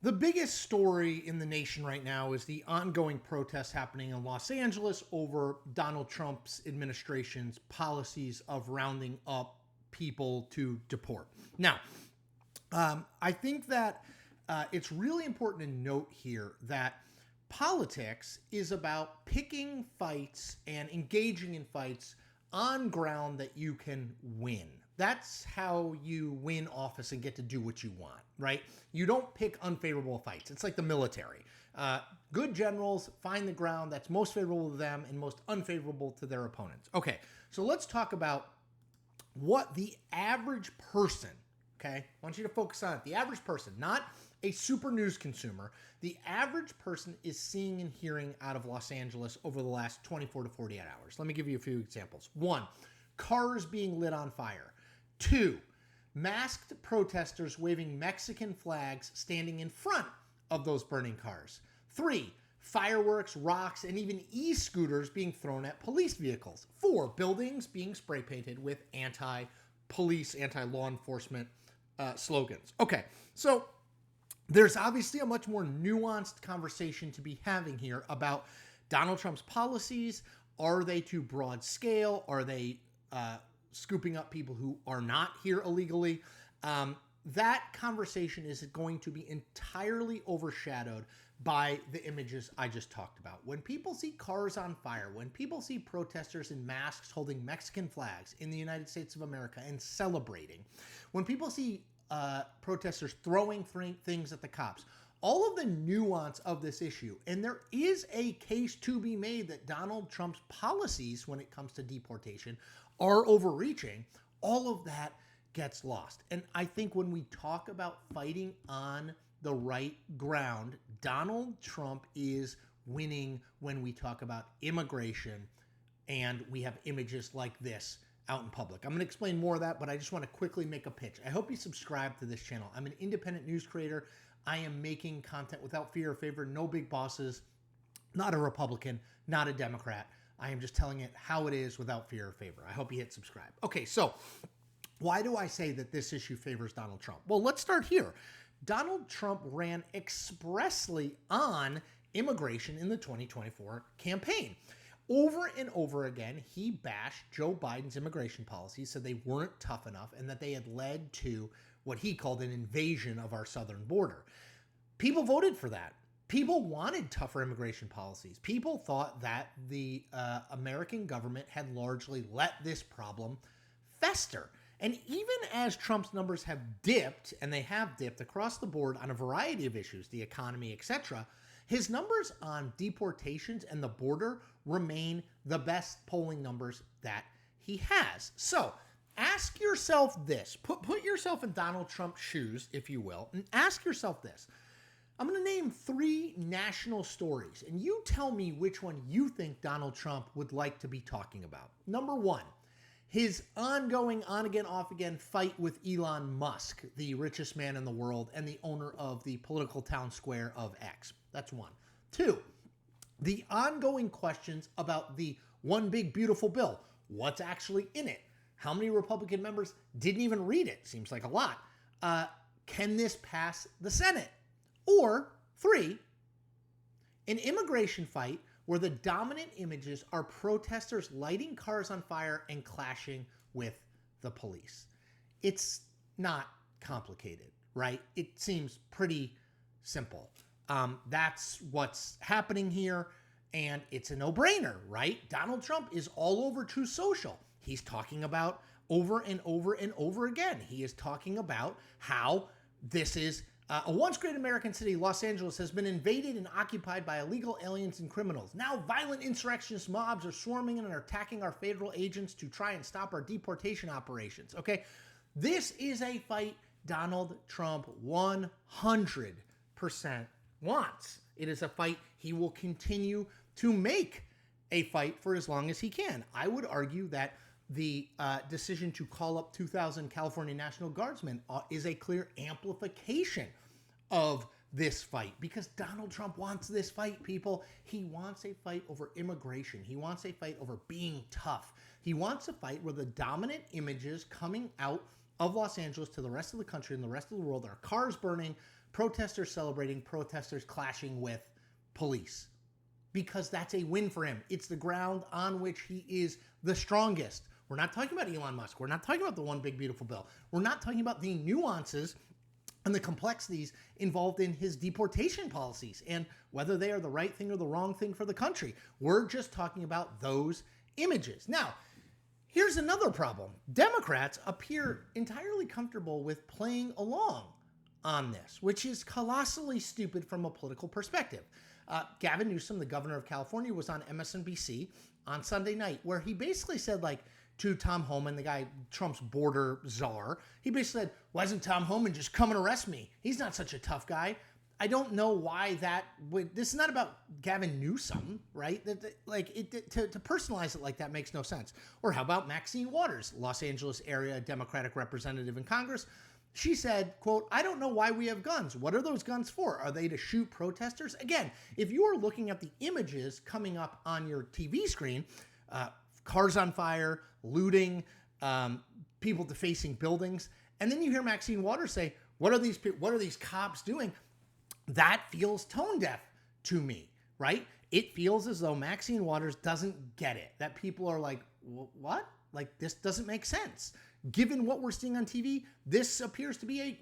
The biggest story in the nation right now is the ongoing protests happening in Los Angeles over Donald Trump's administration's policies of rounding up people to deport. Now, I think that it's really important to note here that politics is about picking fights and engaging in fights on ground that you can win. That's how you win office and get to do what you want, right? You don't pick unfavorable fights. It's like the military. Good generals find the ground that's most favorable to them and most unfavorable to their opponents. Okay, so let's talk about what the average person, okay? I want you to focus on it. The average person, not a super news consumer. The average person is seeing and hearing out of Los Angeles over the last 24 to 48 hours. Let me give you a few examples. 1, cars being lit on fire. 2, masked protesters waving Mexican flags standing in front of those burning cars. 3, fireworks, rocks, and even e-scooters being thrown at police vehicles. 4, buildings being spray painted with anti-police, anti-law enforcement slogans. Okay, so there's obviously a much more nuanced conversation to be having here about Donald Trump's policies. Are they too broad scale? Are they scooping up people who are not here illegally? That conversation is going to be entirely overshadowed by the images I just talked about. When people see cars on fire, when people see protesters in masks holding Mexican flags in the United States of America and celebrating, when people see protesters throwing things at the cops, all of the nuance of this issue, and there is a case to be made that Donald Trump's policies when it comes to deportation are overreaching, all of that gets lost. And I think when we talk about fighting on the right ground, Donald Trump is winning when we talk about immigration and we have images like this out in public. I'm going to explain more of that, but I just want to quickly make a pitch. I hope you subscribe to this channel. I'm an independent news creator. I am making content without fear or favor, no big bosses, not a Republican, not a Democrat. I am just telling it how it is without fear or favor. I hope you hit subscribe. Okay, so why do I say that this issue favors Donald Trump? Well, let's start here. Donald Trump ran expressly on immigration in the 2024 campaign. Over and over again, he bashed Joe Biden's immigration policies, said they weren't tough enough and that they had led to what he called an invasion of our southern border. People voted for that. People wanted tougher immigration policies. People thought that the American government had largely let this problem fester. And even as Trump's numbers have dipped, and they have dipped across the board on a variety of issues, the economy, etc., his numbers on deportations and the border remain the best polling numbers that he has. So ask yourself this. Put yourself in Donald Trump's shoes, if you will, and ask yourself this. I'm going to name 3 national stories, and you tell me which one you think Donald Trump would like to be talking about. Number 1, his ongoing on-again, off-again fight with Elon Musk, the richest man in the world and the owner of the political town square of X. That's 1. 2, the ongoing questions about the one big beautiful bill. What's actually in it? How many Republican members didn't even read it? Seems like a lot. Can this pass the Senate? Or 3, an immigration fight where the dominant images are protesters lighting cars on fire and clashing with the police. It's not complicated, right? It seems pretty simple. That's what's happening here, and it's a no-brainer, right? Donald Trump is all over Truth Social. He's talking about over and over and over again. He is talking about how this is a once great American city, Los Angeles, has been invaded and occupied by illegal aliens and criminals. Now violent insurrectionist mobs are swarming in and are attacking our federal agents to try and stop our deportation operations. Okay, this is a fight Donald Trump 100% wants. It is a fight he will continue to make a fight for as long as he can. I would argue that the decision to call up 2,000 California National Guardsmen is a clear amplification of this fight because Donald Trump wants this fight, people. He wants a fight over immigration. He wants a fight over being tough. He wants a fight where the dominant images coming out of Los Angeles to the rest of the country and the rest of the world are cars burning, protesters celebrating, protesters clashing with police, because that's a win for him. It's the ground on which he is the strongest. We're not talking about Elon Musk. We're not talking about the one big beautiful bill. We're not talking about the nuances and the complexities involved in his deportation policies and whether they are the right thing or the wrong thing for the country. We're just talking about those images. Now, here's another problem. Democrats appear entirely comfortable with playing along on this, which is colossally stupid from a political perspective. Gavin Newsom, the governor of California, was on MSNBC on Sunday night, where he basically said, like, to Tom Homan, the guy, Trump's border czar, he basically said, why doesn't Tom Homan just come and arrest me? He's not such a tough guy. I don't know why that would, this is not about Gavin Newsom, right? To personalize it like that makes no sense. Or how about Maxine Waters, Los Angeles area Democratic representative in Congress? She said, quote, I don't know why we have guns. What are those guns for? Are they to shoot protesters? Again, if you are looking at the images coming up on your TV screen, cars on fire, looting, people defacing buildings, and then you hear Maxine Waters say, what are these cops doing? That feels tone deaf to me, right? It feels as though Maxine Waters doesn't get it, that people are like, what? Like, this doesn't make sense. Given what we're seeing on TV, this appears to be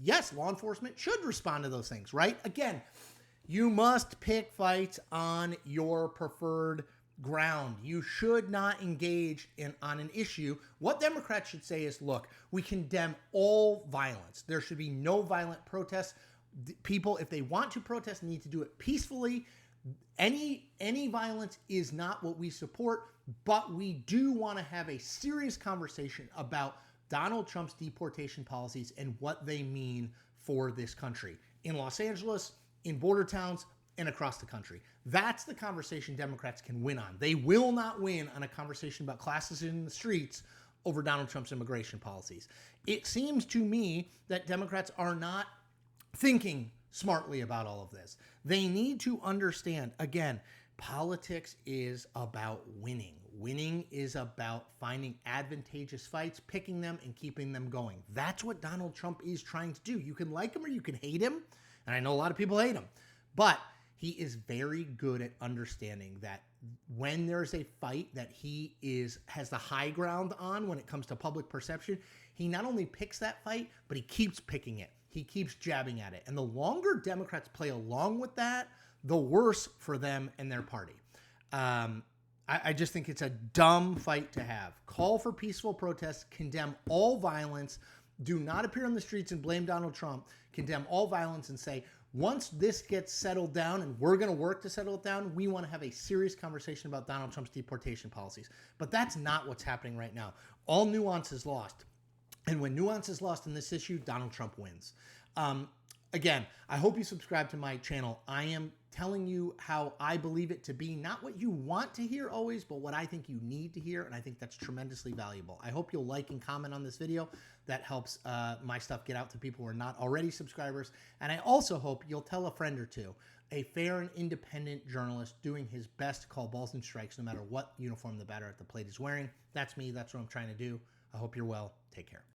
yes, law enforcement should respond to those things, right? Again, you must pick fights on your preferred ground. You should not engage on an issue. What Democrats should say is, look, we condemn all violence. There should be no violent protests. People, if they want to protest, need to do it peacefully. Any violence is not what we support, but we do want to have a serious conversation about Donald Trump's deportation policies and what they mean for this country in Los Angeles, in border towns, and across the country. That's the conversation Democrats can win on. They will not win on a conversation about classes in the streets over Donald Trump's immigration policies. It seems to me that Democrats are not thinking smartly about all of this. They need to understand, again, politics is about winning. Winning is about finding advantageous fights, picking them, and keeping them going. That's what Donald Trump is trying to do. You can like him or you can hate him, and I know a lot of people hate him, but he is very good at understanding that when there's a fight that he has the high ground on when it comes to public perception, he not only picks that fight, but he keeps picking it. He keeps jabbing at it. And the longer Democrats play along with that, the worse for them and their party. I just think it's a dumb fight to have. Call for peaceful protests, condemn all violence, do not appear on the streets and blame Donald Trump, condemn all violence and say, once this gets settled down, and we're going to work to settle it down, we want to have a serious conversation about Donald Trump's deportation policies. But that's not what's happening right now. All nuance is lost. And when nuance is lost in this issue, Donald Trump wins. Again, I hope you subscribe to my channel. I am telling you how I believe it to be, not what you want to hear always, but what I think you need to hear, and I think that's tremendously valuable. I hope you'll like and comment on this video. That helps my stuff get out to people who are not already subscribers. And I also hope you'll tell a friend or two. A fair and independent journalist doing his best to call balls and strikes no matter what uniform the batter at the plate is wearing. That's me. That's what I'm trying to do. I hope you're well. Take care.